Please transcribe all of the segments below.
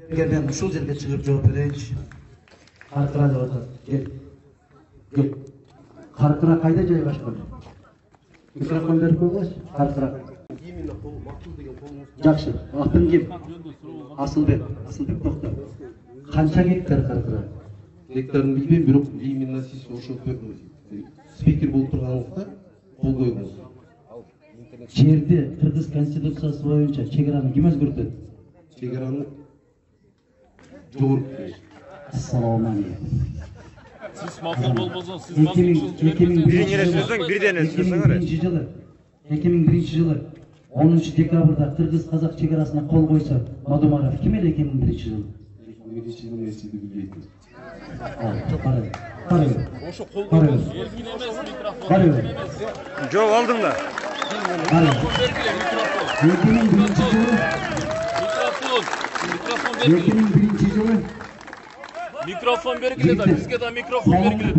Ben ушул жерге чыгып жооп берейинчи. Каркыра деп атат. Кел. Каркыра кайда жайгашкан? Микрофон берип койгуңуз. Каркыра. Именно Максул деген колуңуз. Жакшы. Атын ким? Асылбек токто. Канча гектар каркыра? Гектарын билбейм, бирок именно сиз ошо спикер болуп турганыңызда кол койдуңуз. Жерде Кыргыз конституциясы боюнча чек ким өзгөртөт? Чек жогорку кеңеш. Ассаламу алейкум. Siz makul bolmazsan, siz makul söz 2001 жылы 10 декабрда Кыргыз-Казак чекарасына кол койсо, Мадумаров ким эле 2001 жылы? 2001 жылы нерсени билбейм. Ошо кол койгон эркин эмес микрофон. Жок алдыңда. 2001 жылы Mikrofon belgile da bizge de mikrofon belgile.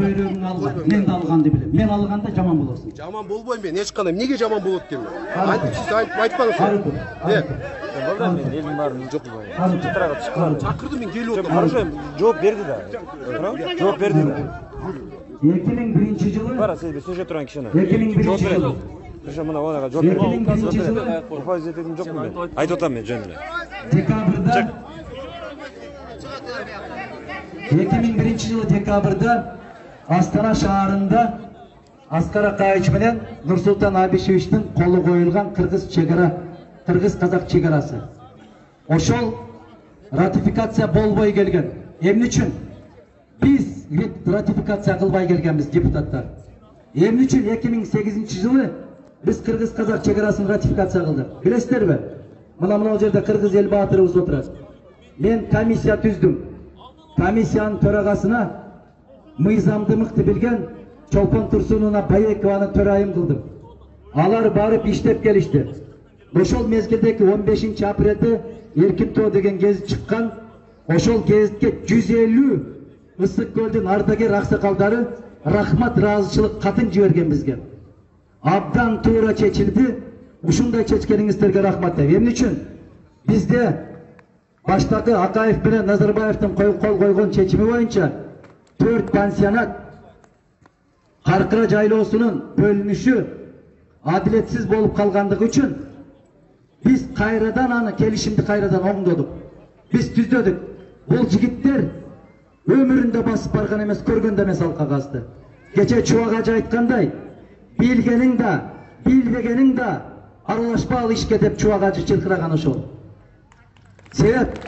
Мен да алганды билем. Мен алганда жаман болосуң. Жаман болбойм мен, эч кандай. Эмнеге жаман болот дейм мен? Айтып айтпаңыз. Мен элдин баарын жок болбойм. Чатырага чыккан. Чакырды мен келип отурдум. Хорошо, жооп берди да. Жооп берди да. 2001 жылы Бара сиз сюжет турган кишини. 2001 жылы. Ошо мына онага жооп берди. 2001 жылы Уфа изетедим жок мен. Айтып атам мен жөн эле. Декабрда 2001 жылы декабрда Астана шаарында Аскар Акаевич менен Нурсултан Абишевичтин колу коюлган Кыргыз-Казак чекарасы. Ошол ратификация болбой келген. Эмне үчүн? Биз ратификация кылбай келгенбиз депутаттар. Эмне үчүн 2008 жылы биз Кыргыз-Казак чекарасын ратификация кылдык? Билесиздерби? Мына жерде Кыргыз эл баатырыбыз отурат. Мен комиссия түздүм. Комиссиянын төрагасына мыйзамды мыкты билген Чолпон Турсуновна Байекованы төрайым кылдым. Алар барып иштеп келишти. Ошол мезгилдеги 15 апрелде Эркин тоо деген гезит чыккан. Ошол гезитке 150 Ысык көлдүн ардагер аксакалдары рахмат ыраазычылык катын жиберген бизге. Абдан туура чечилди. Ушундай чечкениңиздерге рахмат деп. Эмне үчүн? Бизде баштагы Акаев менен Назарбаевдин кол койгон чечими боюнча 4 пансионат Каркыра жайлоосунун бөлүнүшү адилетсиз болуп калгандыгы үчүн биз кайрадан аны келишимди кайрадан оңдодук. Биз түздөдүк. Бул жигиттер өмүрүндө басып барган эмес, көргөн да эмес ал кагазды. Кече Чубак ажы айткандай, билгениң да, билбегениң да аралашпа ал ишке деп Чубак ажы чыркыраган ошол. Себеп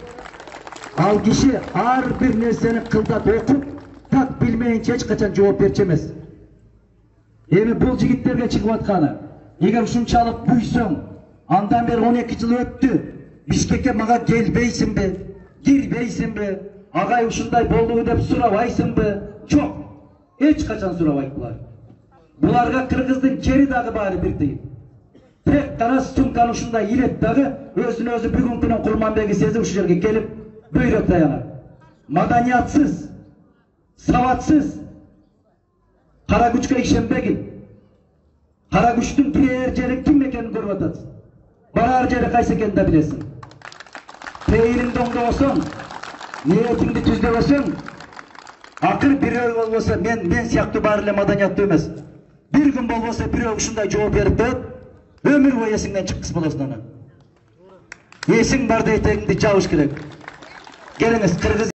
ал киши ар бир нерсени кылдат окуп, так билмейинче эч качан жооп берчү эмес. Эми бул жигиттерге чыгып атканы, эгер ушунчалык буйсоң, андан бери 12 жыл өттү, Бишкекке мага келбейсиңби, кирбейсиңби, агай ушундай болдубу деп сурабайсыңбы? Жок, эч качан сурабайт булар. Буларга кыргыздын жери дагы баары бирдей. Тек гана сумканы ушундай илет дагы өзүн өзү бүгүнкү күнүн Курманбеги сезип ушу жерге келип бүйрөт таянат. Маданиятсыз, сабатсыз, кара күчкө ишенбегин. Кара күчтүн кирээр жери ким экенин көрүп атасың. Барар жери кайсы экенин да билесиң. Пейилиңди оңдобосоң, ниетиңди түздөбөсөң, акыр бирөө болбосо мен сыяктуу баары эле маданияттуу эмес. Бир күн болбосо бирөө ушундай жооп берип коет, өмүр бою эсиңден чыккыс болосуң аны. Эсиң барда этегиңди жабыш керек. Келиңиз, Кыргыз